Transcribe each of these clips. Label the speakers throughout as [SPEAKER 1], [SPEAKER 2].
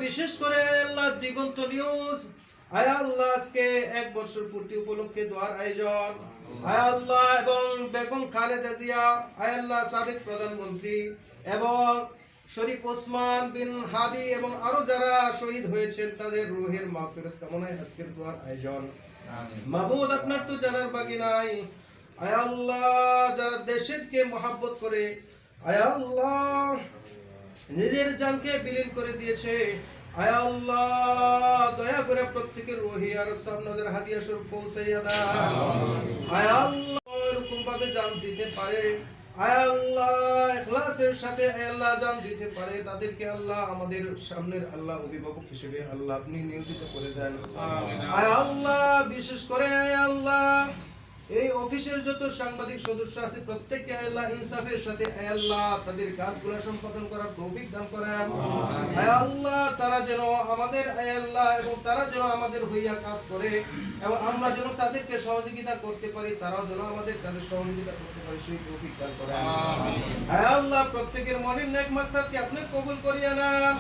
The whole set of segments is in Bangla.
[SPEAKER 1] বিশেষ করে আল্লাহ দিগন্ত নিউজ আয় আল্লাহ আজকে 1 বছর পূর্তি উপলক্ষে দোয়ার আয়োজন আয় আল্লাহ এবং বেগম খালেদা জিয়া আয় আল্লাহ সাবেক প্রধানমন্ত্রী এবং শরীফ ওসমান বিন হাদি এবং আরো যারা শহীদ হয়েছেন তাদের রূহের মাগফিরাত কামনায় আজকের দোয়ার আয়োজন। মাহবুব আপনার তো জানার বাকি নাই আয় আল্লাহ যারা দেশকে মহব্বত করে আয় আল্লাহ নিজের জানকে বিলীন করে দিয়েছে আয় আল্লাহ দয়া করে প্রত্যেকের রূহি আর সামনাদের হাদিয়া স্বরূপ পৌঁছাইয়া দাও। আয় আল্লাহ এরকম ভাবে জান দিতে পারে আয় আল্লাহ ইখলাসের সাথে আয় আল্লাহ জান দিতে পারে তাদেরকে আল্লাহ আমাদের সামনের আল্লাহ অভিভাবক হিসেবে আল্লাহ আপনি নিয়োজিত করে দেন। আয় আল্লাহ বিশেষ করে আয় আল্লাহ এই অফিসের যত সাংবাদিক সদস্য আছে প্রত্যেককে আল্লাহ ইনসাফের সাথে আয় আল্লাহ তাদের কাজগুলো সম্পাদন করার তৌফিক দান করেন। আয় আল্লাহ তারা যেন আমাদের আয় আল্লাহ এবং তারা যেন আমাদের হইয়া কাজ করে এবং আমরা যেন তাদেরকে সহযোগিতা করতে পারি তারাও যেন আমাদের কাজে সহযোগিতা করতে পারে সেই তৌফিক দান করেন। আয় আল্লাহ প্রত্যেকের মনের নেক মাকসাদকে আপনি কবুল করিয়া নেন।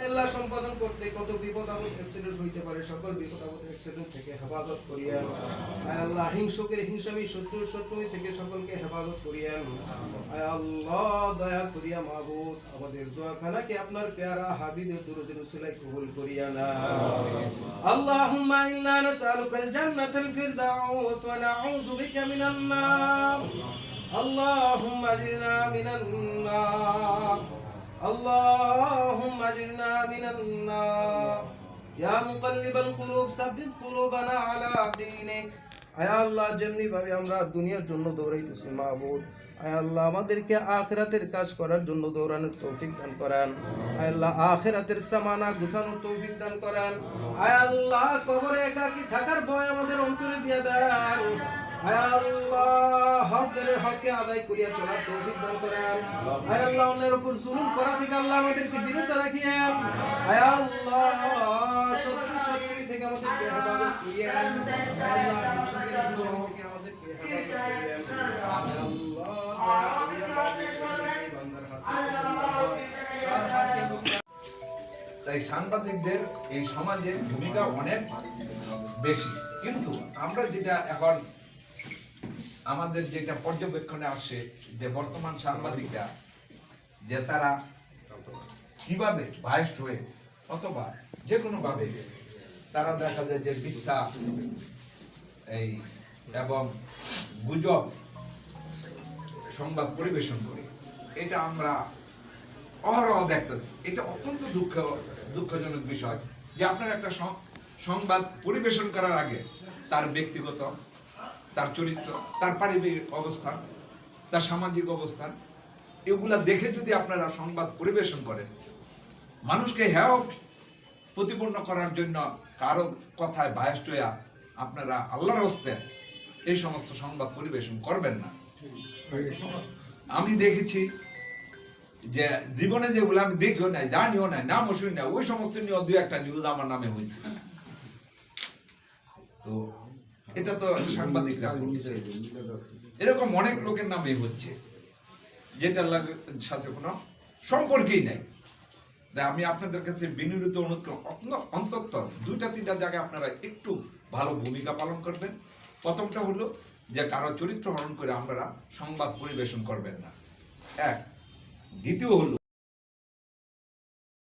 [SPEAKER 1] আল্লাহ সম্পাদন করতে কত বিপদ আপদ অ্যাক্সিডেন্ট হইতে পারে সকল বিপদ আপদ অ্যাক্সিডেন্ট থেকে হেফাজত করিয়েন। আয় আল্লাহ হিংসুকের হিংসামি শত্রুমি থেকে সকলকে হেফাজত করিয়েন। আয় আল্লাহ দয়া করিয়া মাবুদ আমাদের দোয়াখানাকে আপনার প্যারা হাবিবের দুরূদের উসিলায় কবুল করিয়া নাও। আল্লাহুম্মা ইন্না নাসআলুকাল জান্নাতাল ফিরদাউস ওয়া নাউযু বিকা মিনান নার। আল্লাহুম্মা আজিরনা মিনান নার اللهم اجرنا من النار يا مقلب القلوب ثبت قلوبنا على دينك। আয় আল্লাহ যেমনি ভাবে আমরা দুনিয়ার জন্য দৌড়াইতেছি মাবুদ আয় আল্লাহ আমাদেরকে আখিরাতের কাজ করার জন্য দৌড়ানোর তৌফিক দান করেন। আয় আল্লাহ আখিরাতের সামানা গুছানোর তৌফিক দান করেন। আয় আল্লাহ কবরে একাকী থাকার ভয় আমাদের অন্তরে দিয়ে দেন। আয় আল্লাহ হকের হককে আদায় করিয়া চলার তৌফিক দান করেন। আয় আল্লাহ অন্যের উপর জুলুম করা থেকে আল্লাহ আমাদেরকে বিরত রাখিয়েন। আয় আল্লাহ শত্রু থেকে আমাদেরকে হেফাজত করিয়েন। আয় আল্লাহ হিংসুকের হিংসামি থেকে আমাদেরকে হেফাজত করিয়েন। আয় আল্লাহ দয়া করিয়া এই বান্দার হাতে তার হাতকে
[SPEAKER 2] তাই সাংবাদিকদের এই সমাজের ভূমিকা অনেক বেশি, কিন্তু আমরা যেটা এখন আমাদের যেটা পর্যবেক্ষণে আসে যে বর্তমান সাংবাদিকরা যে তারা কিভাবে বায়াসড হয়ে অথবা যে কোনো ভাবে তারা দেখা যায় যে মিথ্যা এই এবং গুজব সংবাদ পরিবেশন করে, এটা আমরা অহরহ দেখতেছি। এটা অত্যন্ত দুঃখজনক বিষয় যে আপনার একটা সংবাদ পরিবেশন করার আগে তার ব্যক্তিগত, তার চরিত্র, তার পারিবারিক অবস্থান, তার সামাজিক অবস্থান এগুলা দেখে যদি আপনারা সংবাদ পরিবেশন করেন, মানুষকে হেয় প্রতিপন্ন করার জন্য কারো কথায় বায়াসড হইয়া আপনারা আল্লাহর হস্তে এই সমস্ত সংবাদ পরিবেশন করবেন না। আমি দেখেছি যে জীবনে যেগুলো আমি দেখিও নাই, জানিও নাই, নামও শুনি না, ওই সমস্ত নিয়ে দু একটা নিউজ আমার নামে হয়েছে। তো এটা তো সাংবাদিকরা এরকম অনেক লোকের নামে হচ্ছে যেটার সাথে কোনো সম্পর্কই নাই। তাই আমি আপনাদের কাছে বিনীত অনুরোধ অন্তত 2-3টা জায়গায় আপনারা একটু ভালো ভূমিকা পালন করবেন। প্রথমটা হলো যে কারো চরিত্র হরণ করে আপনারা সংবাদ পরিবেশন করবেন না, এক। দ্বিতীয় হলো